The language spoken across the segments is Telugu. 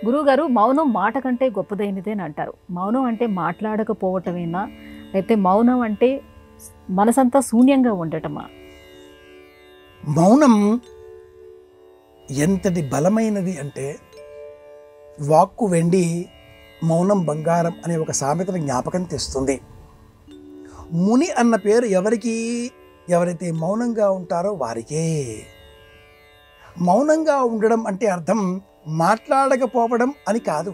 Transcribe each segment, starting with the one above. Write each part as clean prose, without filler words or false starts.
గురువుగారు మౌనం మాట కంటే గొప్పదైనదే అని అంటారు. మౌనం అంటే మాట్లాడకపోవటమేనా? అయితే మౌనం అంటే మనసంతా శూన్యంగా ఉండటమా? మౌనం ఎంతటి బలమైనది అంటే, వాక్కు వెండి మౌనం బంగారం అనే ఒక సామెతను జ్ఞాపకం తెస్తుంది. ముని అన్న పేరు ఎవరైతే మౌనంగా ఉంటారో వారికే. మౌనంగా ఉండడం అంటే అర్థం మాట్లాడకపోవడం అని కాదు.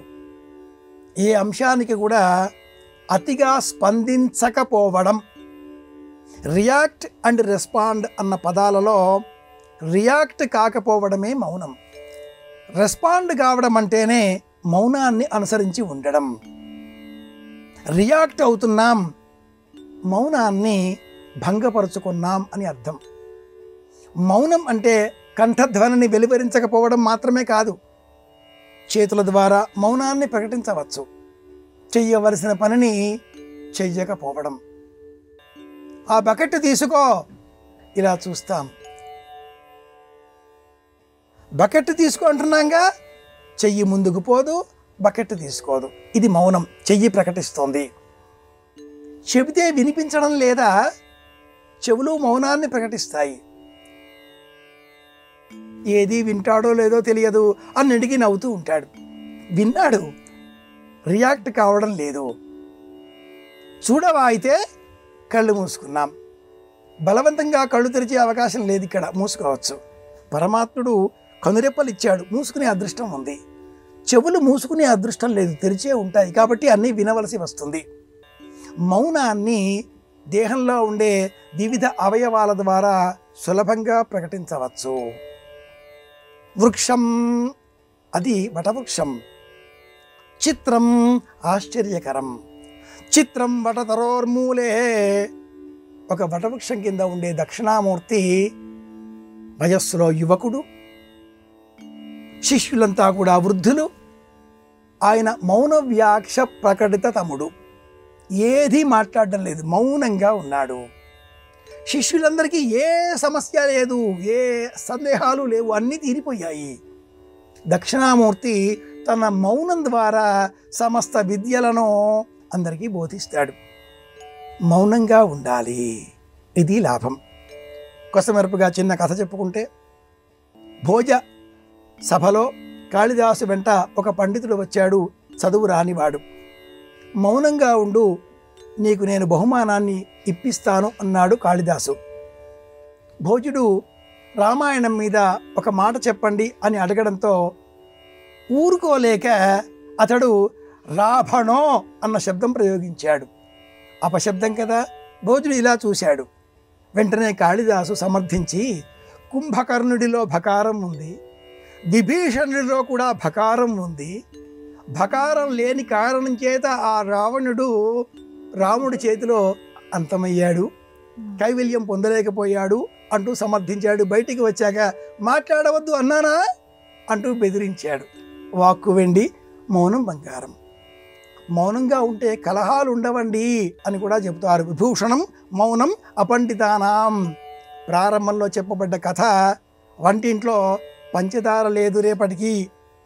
ఏ అంశానికి కూడా అతిగా స్పందించకపోవడం. రియాక్ట్ అండ్ రెస్పాండ్ అన్న పదాలలో రియాక్ట్ కాకపోవడమే మౌనం. రెస్పాండ్ కావడం అంటేనే మౌనాన్ని అనుసరించి ఉండడం. రియాక్ట్ అవుతున్నాం, మౌనాన్ని భంగపరుచుకున్నాం అని అర్థం. మౌనం అంటే కంఠధ్వనిని వెలువరించకపోవడం మాత్రమే కాదు, చేతుల ద్వారా మౌనాన్ని ప్రకటించవచ్చు. చెయ్యవలసిన పనిని చెయ్యకపోవడం. ఆ బకెట్ తీసుకో, ఇలా చూస్తాం. బకెట్ తీసుకో అంటున్నాగా, చెయ్యి ముందుకు పోదు, బకెట్ తీసుకోదు. ఇది మౌనం, చెయ్యి ప్రకటిస్తోంది. చెబితే వినిపించడం లేదా, చెవులు మౌనాన్ని ప్రకటిస్తాయి. ఏది వింటాడో లేదో తెలియదు, అన్నిటికీ నవ్వుతూ ఉంటాడు. విన్నాడు, రియాక్ట్ కావడం లేదు. చూడవా అయితే, కళ్ళు మూసుకున్నాం. బలవంతంగా కళ్ళు తెరిచే అవకాశం లేదు, ఇక్కడ మూసుకోవచ్చు. పరమాత్ముడు కనురెప్పలు ఇచ్చాడు, మూసుకునే అదృష్టం ఉంది. చెవులు మూసుకునే అదృష్టం లేదు, తెరిచే ఉంటాయి. కాబట్టి అన్నీ వినవలసి వస్తుంది. మౌనాన్ని దేహంలో ఉండే వివిధ అవయవాల ద్వారా సులభంగా ప్రకటించవచ్చు. వృక్షం, అది వటవృక్షం. చిత్రం, ఆశ్చర్యకరం. చిత్రం వటతరోర్మూలే. ఒక వటవృక్షం కింద ఉండే దక్షిణామూర్తి వయస్సులో యువకుడు, శిష్యులంతా కూడా వృద్ధులు. ఆయన మౌన వ్యాక్ష ప్రకటిత తముడు. ఏదీ మాట్లాడడం లేదు, మౌనంగా ఉన్నాడు. శిష్యులందరికీ ఏ సమస్య లేదు, ఏ సందేహాలు లేవు, అన్నీ తీరిపోయాయి. దక్షిణామూర్తి తన మౌనం ద్వారా సమస్త విద్యలను అందరికీ బోధిస్తాడు. మౌనంగా ఉండాలి, ఇది లాభం. కొసమెరుపుగా చిన్న కథ చెప్పుకుంటే, భోజ సభలో కాళిదాసు వెంట ఒక పండితుడు వచ్చాడు, చదువు రానివాడు. మౌనంగా ఉండు, నీకు నేను బహుమానాన్ని ఇప్పిస్తాను అన్నాడు కాళిదాసు. భోజుడు రామాయణం మీద ఒక మాట చెప్పండి అని అడగడంతో ఊరుకోలేక అతడు రాభణో అన్న శబ్దం ప్రయోగించాడు. అపశబ్దం కదా. భోజుడు ఇలా చూశాడు. వెంటనే కాళిదాసు సమర్థించి, కుంభకర్ణుడిలో భకారం ఉంది, విభీషణుడిలో కూడా భకారం ఉంది. భకారం లేని కారణం చేత ఆ రావణుడు రాముడి చేతిలో అంతమయ్యాడు, కైవల్యం పొందలేకపోయాడు అంటూ సమర్థించాడు. బయటికి వచ్చాక మాట్లాడవద్దు అన్నానా అంటూ బెదిరించాడు. వాక్కు వెండి, మౌనం బంగారం. మౌనంగా ఉంటే కలహాలు ఉండవండి అని కూడా చెబుతారు. విభూషణం మౌనం అపండితానాం. ప్రారంభంలో చెప్పబడ్డ కథ, వంటింట్లో పంచదార లేదు రేపటికి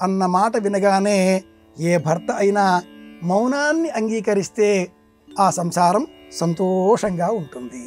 అన్న మాట వినగానే ఏ భర్త అయినా మౌనాన్ని అంగీకరిస్తే ఆ సంసారం సంతోషంగా ఉంటుంది.